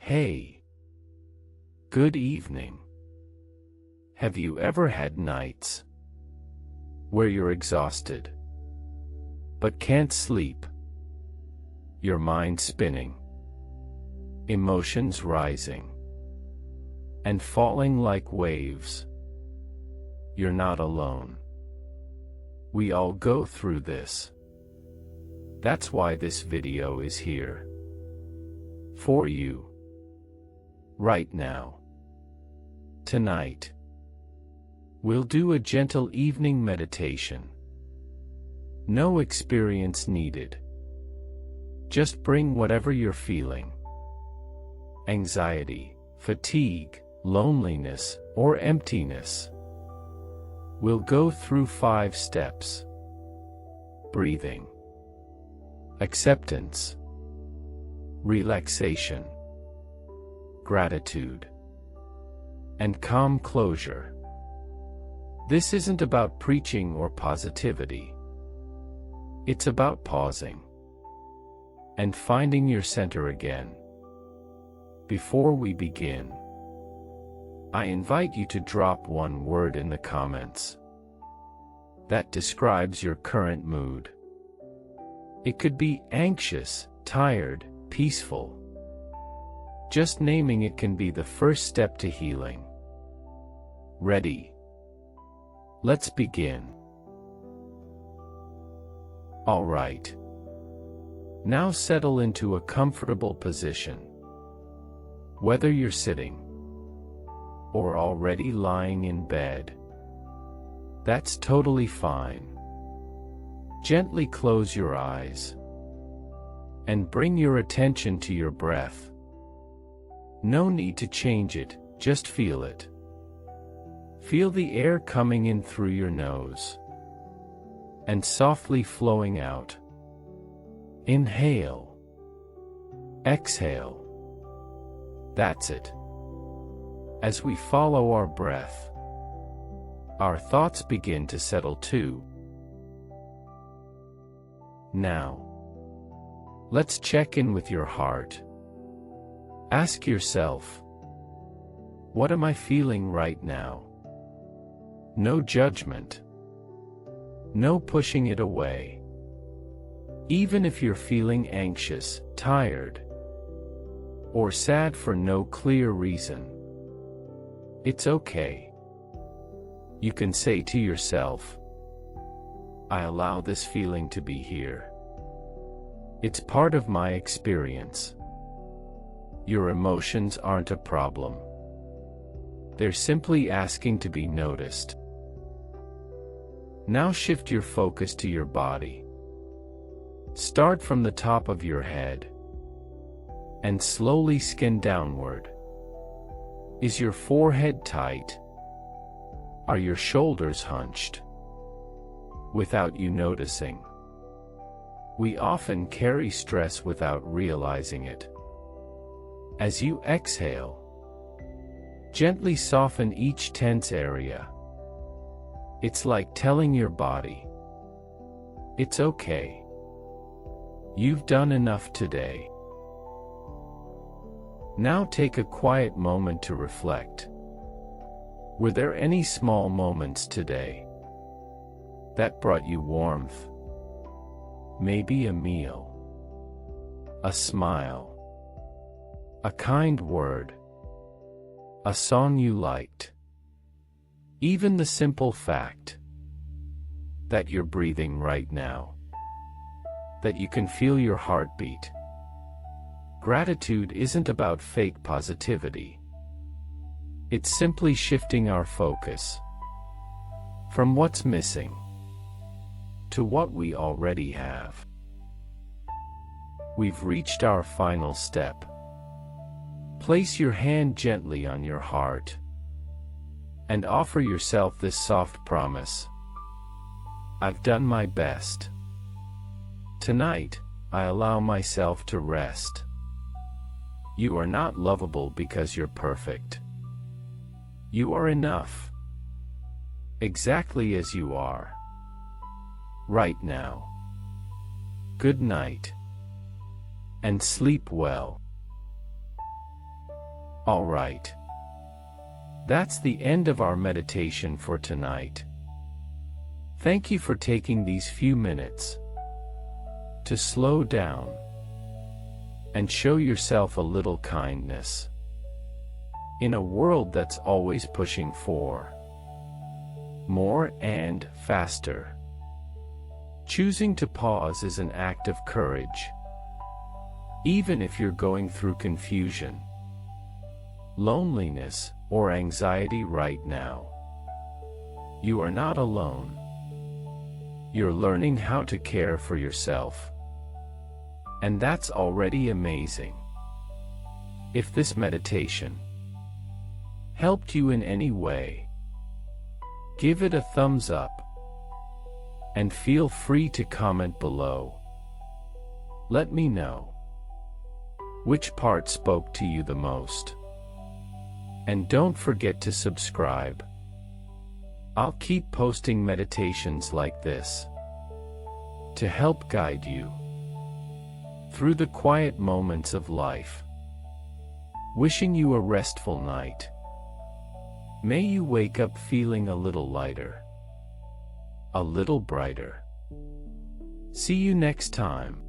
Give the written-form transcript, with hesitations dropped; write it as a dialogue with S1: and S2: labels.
S1: Hey, good evening. Have you ever had nights where you're exhausted but can't sleep? Your mind spinning, emotions rising and falling like waves. You're not alone. We all go through this. That's why this video is here for you right now. Tonight, we'll do a gentle evening meditation. No experience needed. Just bring whatever you're feeling. Anxiety, fatigue, loneliness, or emptiness. We'll go through 5 steps. Breathing, acceptance, relaxation, gratitude, and calm closure. This isn't about preaching or positivity. It's about pausing and finding your center again. Before we begin, I invite you to drop one word in the comments that describes your current mood. It could be anxious, tired, peaceful. Just naming it can be the first step to healing. Ready? Let's begin. All right. Now settle into a comfortable position. Whether you're sitting or already lying in bed, that's totally fine. Gently close your eyes and bring your attention to your breath. No need to change it, just feel it. Feel the air coming in through your nose and softly flowing out. Inhale. Exhale. That's it. As we follow our breath, our thoughts begin to settle too. Now, let's check in with your heart. Ask yourself, what am I feeling right now? No judgment. No pushing it away. Even if you're feeling anxious, tired, or sad for no clear reason, it's okay. You can say to yourself, I allow this feeling to be here. It's part of my experience. Your emotions aren't a problem. They're simply asking to be noticed. Now shift your focus to your body. Start from the top of your head and slowly skin downward. Is your forehead tight? Are your shoulders hunched? Without you noticing, we often carry stress without realizing it. As you exhale, gently soften each tense area. It's like telling your body, it's okay. You've done enough today. Now take a quiet moment to reflect. Were there any small moments today that brought you warmth? Maybe a meal, a smile, a kind word, a song you liked. Even the simple fact that you're breathing right now, that you can feel your heartbeat. Gratitude isn't about fake positivity. It's simply shifting our focus from what's missing to what we already have. We've reached our final step. Place your hand gently on your heart and offer yourself this soft promise. I've done my best. Tonight, I allow myself to rest. You are not lovable because you're perfect. You are enough, exactly as you are, right now. Good night, and sleep well. Alright. That's the end of our meditation for tonight. Thank you for taking these few minutes to slow down and show yourself a little kindness. In a world that's always pushing for more and faster, choosing to pause is an act of courage. Even if you're going through confusion, loneliness, or anxiety right now, you are not alone. You're learning how to care for yourself, and that's already amazing. If this meditation helped you in any way, give it a thumbs up, and feel free to comment below. Let me know which part spoke to you the most. And don't forget to subscribe. I'll keep posting meditations like this to help guide you through the quiet moments of life. Wishing you a restful night. May you wake up feeling a little lighter, a little brighter. See you next time.